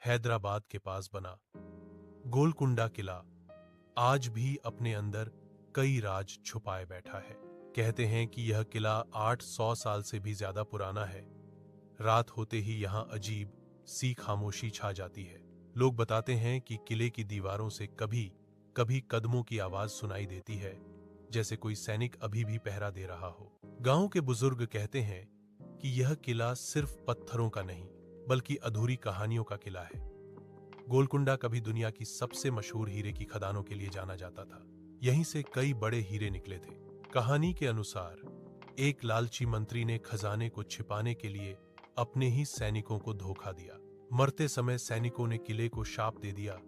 हैदराबाद के पास बना। गोलकुंडा किला आज भी अपने अंदर कई राज छुपाए बैठा है। कहते हैं कि यह किला 800 साल से भी ज्यादा पुराना है। रात होते ही यहां अजीब सी खामोशी छा जाती है। लोग बताते हैं कि किले की दीवारों से कभी कभी कदमों की आवाज सुनाई देती है, जैसे कोई सैनिक अभी भी पहरा दे रहा हो। गांव के बुजुर्ग कहते हैं कि यह किला सिर्फ पत्थरों का नहीं, बल्कि अधूरी कहानियों का किला है। गोलकुंडा कभी दुनिया की सबसे मशहूर हीरे की खदानों के लिए जाना जाता था। यहीं से कई बड़े हीरे निकले थे। कहानी के अनुसार एक लालची मंत्री ने खजाने को छिपाने के लिए अपने ही सैनिकों को धोखा दिया। मरते समय सैनिकों ने किले को शाप दे दिया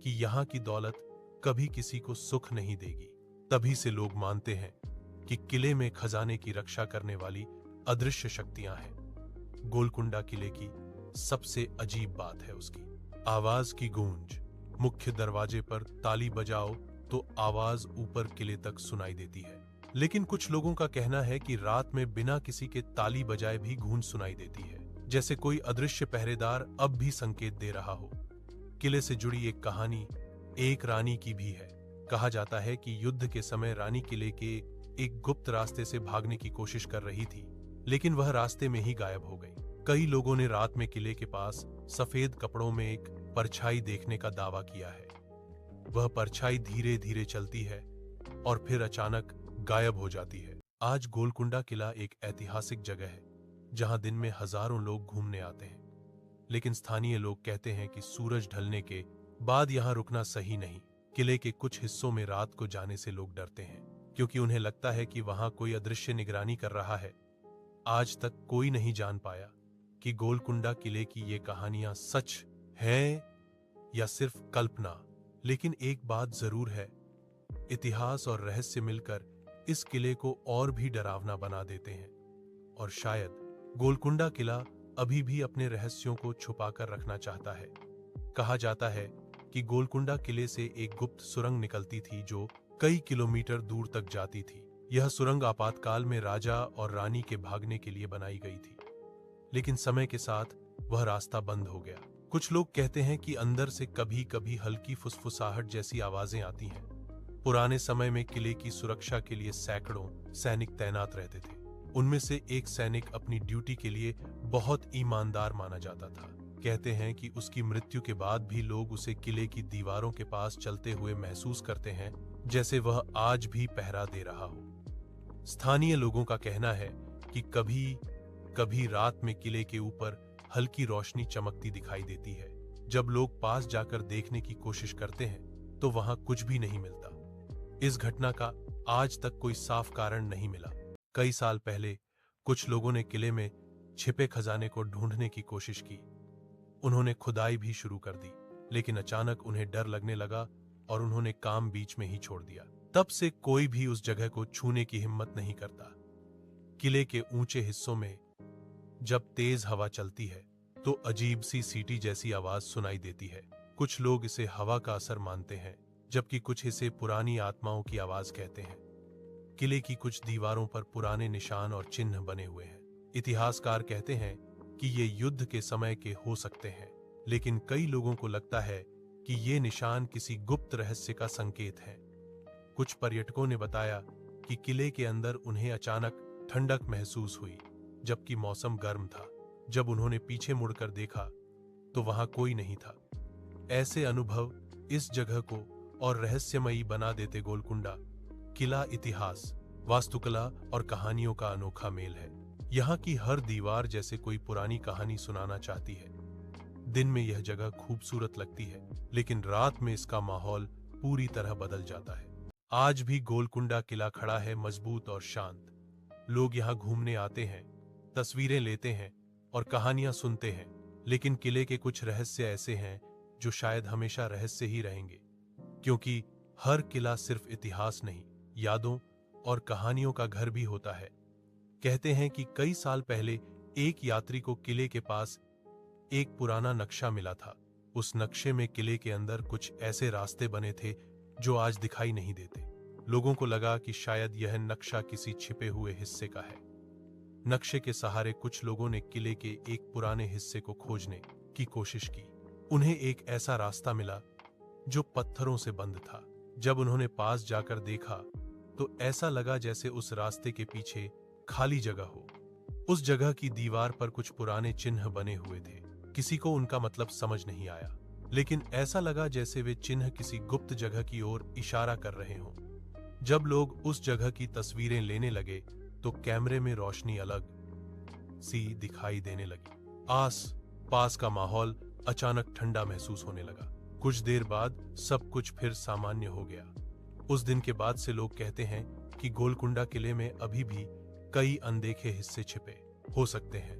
कि यहाँ की दौलत कभी किसी को सुख नहीं देगी। तभी से लोग मानते हैं कि किले में खजाने की रक्षा करने वाली अदृश्य शक्तियां हैं। गोलकुंडा किले की सबसे अजीब बात है उसकी आवाज की गूंज। मुख्य दरवाजे पर ताली बजाओ तो आवाज ऊपर किले तक सुनाई देती है। लेकिन कुछ लोगों का कहना है कि रात में बिना किसी के ताली बजाए भी गूंज सुनाई देती है, जैसे कोई अदृश्य पहरेदार अब भी संकेत दे रहा हो। किले से जुड़ी एक कहानी एक रानी की भी है। कहा जाता है कि युद्ध के समय रानी किले के एक गुप्त रास्ते से भागने की कोशिश कर रही थी, लेकिन वह रास्ते में ही गायब हो गई। कई लोगों ने रात में किले के पास सफेद कपड़ों में एक परछाई देखने का दावा किया है। वह परछाई धीरे धीरे चलती है और फिर अचानक गायब हो जाती है। आज गोलकुंडा किला एक ऐतिहासिक जगह है जहां दिन में हजारों लोग घूमने आते हैं, लेकिन स्थानीय लोग कहते हैं कि सूरज ढलने के बाद यहां रुकना सही नहीं। किले के कुछ हिस्सों में रात को जाने से लोग डरते हैं, क्योंकि उन्हें लगता है कि वहां कोई अदृश्य निगरानी कर रहा है। आज तक कोई नहीं जान पाया कि गोलकुंडा किले की ये कहानियां सच हैं या सिर्फ कल्पना। लेकिन एक बात जरूर है, इतिहास और रहस्य मिलकर इस किले को और भी डरावना बना देते हैं। और शायद गोलकुंडा किला अभी भी अपने रहस्यों को छुपाकर रखना चाहता है। कहा जाता है कि गोलकुंडा किले से एक गुप्त सुरंग निकलती थी जो कई किलोमीटर दूर तक जाती थी। यह सुरंग आपातकाल में राजा और रानी के भागने के लिए बनाई गई थी, लेकिन समय के साथ वह रास्ता बंद हो गया। कुछ लोग कहते हैं कि अंदर से कभी कभी हल्की फुसफुसाहट जैसी आवाजें आती हैं। पुराने समय में किले की सुरक्षा के लिए सैकड़ों सैनिक तैनात रहते थे। उनमें से एक सैनिक अपनी ड्यूटी के लिए बहुत ईमानदार माना जाता था। कहते हैं कि उसकी मृत्यु के बाद भी लोग उसे किले की दीवारों के पास चलते हुए महसूस करते हैं, जैसे वह आज भी पहरा दे रहा हो। स्थानीय लोगों का कहना है कि कभी कभी रात में किले के ऊपर हल्की रोशनी चमकती दिखाई देती है। जब लोग पास जाकर देखने की कोशिश करते हैं तो वहां कुछ भी नहीं मिलता। इस घटना का आज तक कोई साफ कारण नहीं मिला। कई साल पहले कुछ लोगों ने किले में छिपे खजाने को ढूंढने की कोशिश की। उन्होंने खुदाई भी शुरू कर दी, लेकिन अचानक उन्हें डर लगने लगा और उन्होंने काम बीच में ही छोड़ दिया। तब से कोई भी उस जगह को छूने की हिम्मत नहीं करता। किले के ऊंचे हिस्सों में जब तेज हवा चलती है तो अजीब सी सीटी जैसी आवाज सुनाई देती है। कुछ लोग इसे हवा का असर मानते हैं, जबकि कुछ इसे पुरानी आत्माओं की आवाज कहते हैं। किले की कुछ दीवारों पर पुराने निशान और चिन्ह बने हुए हैं। इतिहासकार कहते हैं कि ये युद्ध के समय के हो सकते हैं, लेकिन कई लोगों को लगता है कि ये निशान किसी गुप्त रहस्य का संकेत है। कुछ पर्यटकों ने बताया कि किले के अंदर उन्हें अचानक ठंडक महसूस हुई, जबकि मौसम गर्म था। जब उन्होंने पीछे मुड़कर देखा तो वहां कोई नहीं था। ऐसे अनुभव इस जगह को और रहस्यमयी बना देते। गोलकुंडा किला इतिहास, वास्तुकला और कहानियों का अनोखा मेल है। यहाँ की हर दीवार जैसे कोई पुरानी कहानी सुनाना चाहती है। दिन में यह जगह खूबसूरत लगती है, लेकिन रात में इसका माहौल पूरी तरह बदल जाता है। आज भी गोलकुंडा किला खड़ा है, मजबूत और शांत। लोग यहाँ घूमने आते हैं, तस्वीरें लेते हैं और कहानियां सुनते हैं, लेकिन किले के कुछ रहस्य ऐसे हैं जो शायद हमेशा रहस्य ही रहेंगे, क्योंकि हर किला सिर्फ इतिहास नहीं, यादों और कहानियों का घर भी होता है। कहते हैं कि कई साल पहले एक यात्री को किले के पास एक पुराना नक्शा मिला था। उस नक्शे में किले के अंदर कुछ ऐसे रास्ते बने थे जो आज दिखाई नहीं देते। लोगों को लगा कि शायद यह नक्शा किसी छिपे हुए हिस्से का है। नक्शे के सहारे कुछ लोगों ने किले के एक पुराने हिस्से को खोजने की कोशिश की। उन्हें एक ऐसा रास्ता मिला जो पत्थरों से बंद था। जब उन्होंने पास जाकर देखा तो ऐसा लगा जैसे उस रास्ते के पीछे खाली जगह हो। उस जगह की दीवार पर कुछ पुराने चिन्ह बने हुए थे। किसी को उनका मतलब समझ नहीं आया, लेकिन ऐसा लगा जैसे वे चिन्ह किसी गुप्त जगह की ओर इशारा कर रहे हों। जब लोग उस जगह की तस्वीरें लेने लगे तो कैमरे में रोशनी अलग सी दिखाई देने लगी। आस पास का माहौल अचानक ठंडा महसूस होने लगा। कुछ देर बाद सब कुछ फिर सामान्य हो गया। उस दिन के बाद से लोग कहते हैं कि गोलकुंडा किले में अभी भी कई अनदेखे हिस्से छिपे हो सकते हैं।